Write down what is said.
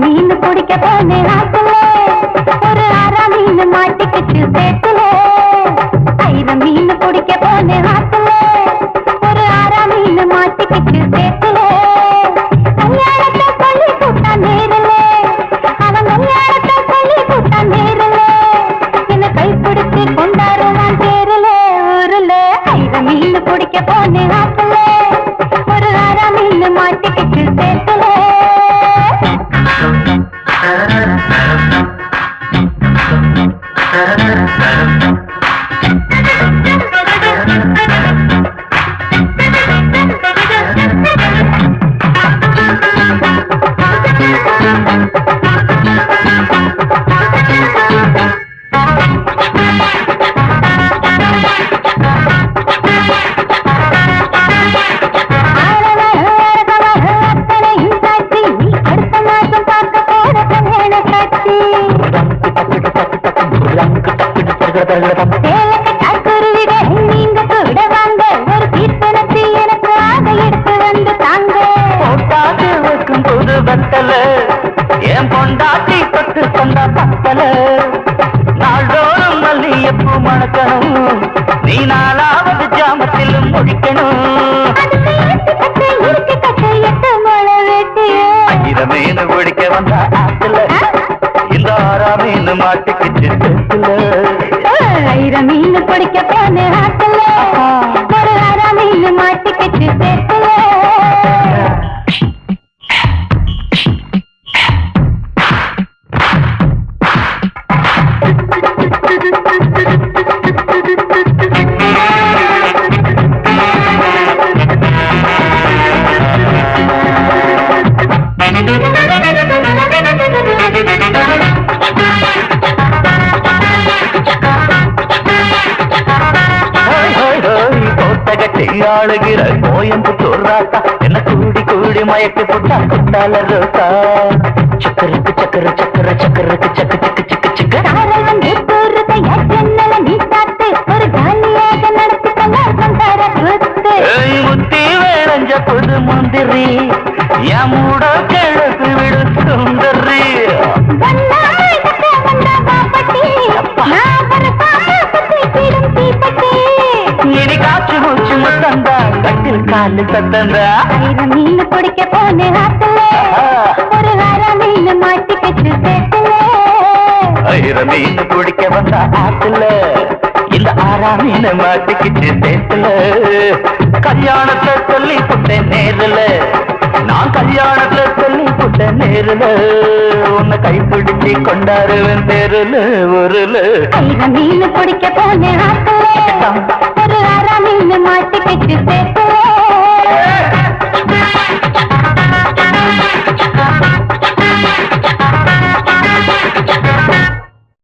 மீன் பிடிக்க போனே ஆத்துல ஒரு அரை மீன் மாட்டிக்கிச்சு சேத்துல ஆயிரம் மீன் பிடிக்க போனே ஆத்துல ஒரு அரை மீன் மாட்டிக்கிச்சு சேத்துல கல்யாணத்தை சொல்லி கூட்டா நேரில் அவன் கல்யாணத்தை சொல்லி கூட்டா நேரில் என்ன கைப்பிடிச்சு கொண்டாடுவான் தேரில் ஊருல ஆயிரம் மீன் பிடிக்க போனே ஆத்துல ஒரு அரை மீன் மாட்டிக்கிச்சு சேத்துல நீங்க கூட வாங்க ஒரு கீர்த்தனத்தை எனக்கு ஆக எடுத்து வந்து தாங்க போட்டாது வைக்கும் போது வத்தல என் பொண்டாட்டி பத்து கொண்டா பத்தல நாள்தோறும் மல்லியப்பூ மணக்கணும் நீ நாலாவது ஜாமத்திலும் முடிக்கணும் ஆயிரம் மீன் பிடிக்க வந்த ஆத்துல இந்த ஆறாம் மீன் மாட்டுக்கிச்சு ஆயிரம் மீன் பிடிக்க போன ஆத்துல ஒரு அரை மீன் மாட்டிக்கிச்சு சேத்துல ஆளுகிற கோயம்புத்தூர் ராசா என்ன கூடி கூடி மயக்க போட்டா குட்டால ரோசா சக்கருக்கு சக்கர சக்கர சக்கருக்கு சக்கு சக்கு சக்கு சக்கு முத்தி வேளஞ்ச புது முந்திரி என் மூட கிழக்கு விடு சுந்தரி இனி காற்று மூச்சு முத்தந்தா கட்டில் காலு சத்தந்தா ஆயிரம் மீன் பிடிக்க போன ஆத்துல ஒரு அரை மீன் மாட்டிக்கிச்சு சேத்துல ஆயிரம் மீன் பிடிக்க வந்த ஆத்துல இந்த ஆறாம் மீன் மாட்டிக்கிச்சு சேத்துல கல்யாணத்தை சொல்லி புட்டேன் நேரில் நான் கல்யாணத்தை சொல்லி புட்டேன் நேரில் உன்னை கைப்பிடிச்சு கொண்டாடுவேன் தேருல ஊருல ஆயிரம் மீன் பிடிக்க போன ஆத்துல ஒரு அரை மீன் மாட்டிக்கிச்சு சேத்துல